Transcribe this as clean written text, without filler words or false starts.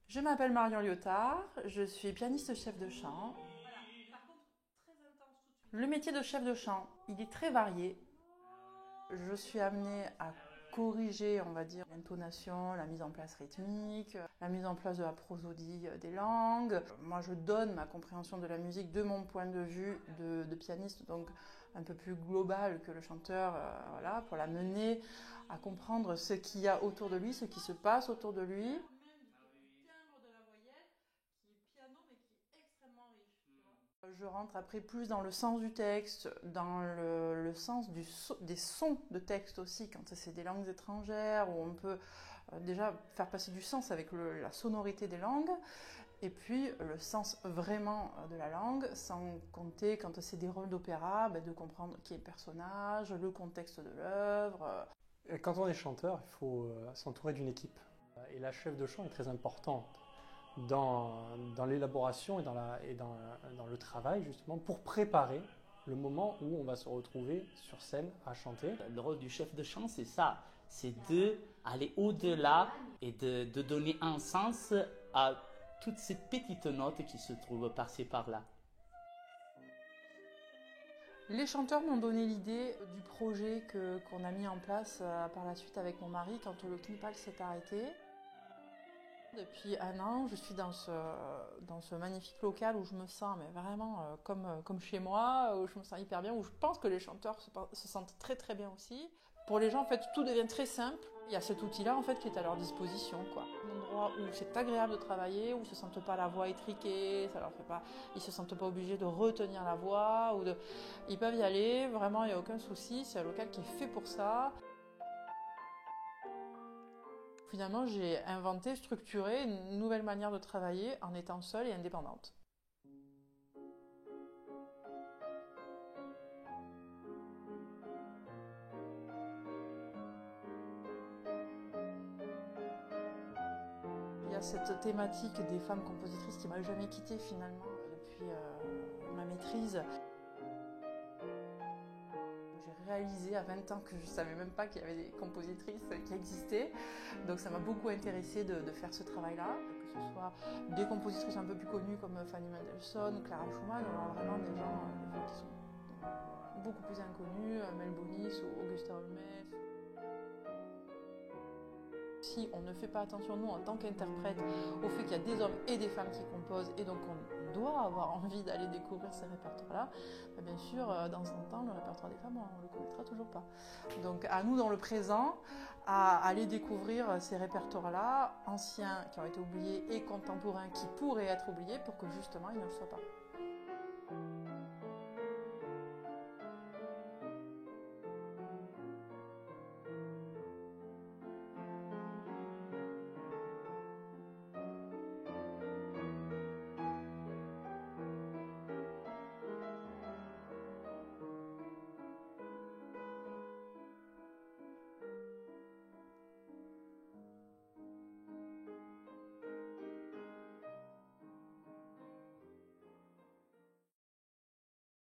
Je m'appelle Marion Lyotard, je suis pianiste chef de chant. Le métier de chef de chant, il est très varié. Je suis amenée à corriger, on va dire, l'intonation, la mise en place rythmique, la mise en place de la prosodie des langues. Moi, je donne ma compréhension de la musique de mon point de vue de pianiste, donc un peu plus global que le chanteur, voilà, pour l'amener à comprendre ce qu'il y a autour de lui, ce qui se passe autour de lui. Je rentre après plus dans le sens du texte, dans le sens des sons de texte aussi, quand c'est des langues étrangères, où on peut déjà faire passer du sens avec la sonorité des langues, et puis le sens vraiment de la langue, sans compter quand c'est des rôles d'opéra, de comprendre qui est le personnage, le contexte de l'œuvre. Quand on est chanteur, il faut s'entourer d'une équipe. Et la chef de chant est très importante dans l'élaboration et dans le travail, justement, pour préparer le moment où on va se retrouver sur scène à chanter. Le rôle du chef de chant, c'est ça, c'est d'aller au-delà et de donner un sens à toutes ces petites notes qui se trouvent par-ci par-là. Les chanteurs m'ont donné l'idée du projet qu'on a mis en place par la suite avec mon mari quand le Knipal s'est arrêté. Depuis un an, je suis dans ce magnifique local où je me sens mais vraiment comme chez moi, où je me sens hyper bien, où je pense que les chanteurs se sentent très très bien aussi. Pour les gens, en fait, tout devient très simple. Il y a cet outil-là, en fait, qui est à leur disposition, quoi. Un endroit où c'est agréable de travailler, où ils se sentent pas la voix étriquée, ça leur fait pas, ils se sentent pas obligés de retenir la voix, ils peuvent y aller, vraiment, il n'y a aucun souci. C'est un local qui est fait pour ça. Finalement, j'ai inventé, structuré une nouvelle manière de travailler en étant seule et indépendante. Il y a cette thématique des femmes compositrices qui m'a jamais quittée finalement depuis ma maîtrise. J'ai réalisé à 20 ans que je ne savais même pas qu'il y avait des compositrices qui existaient. Donc ça m'a beaucoup intéressée de faire ce travail-là. Que ce soit des compositrices un peu plus connues comme Fanny Mendelssohn, Clara Schumann, ou alors vraiment des gens qui sont beaucoup plus inconnus, Mel Bonis ou Augusta Holmes. Si on ne fait pas attention, nous, en tant qu'interprète, au fait qu'il y a des hommes et des femmes qui composent, et donc on doit avoir envie d'aller découvrir ces répertoires-là, bien sûr, dans un temps, le répertoire des femmes, on ne le connaîtra toujours pas. Donc à nous, dans le présent, à aller découvrir ces répertoires-là, anciens qui ont été oubliés et contemporains qui pourraient être oubliés, pour que justement, ils ne le soient pas.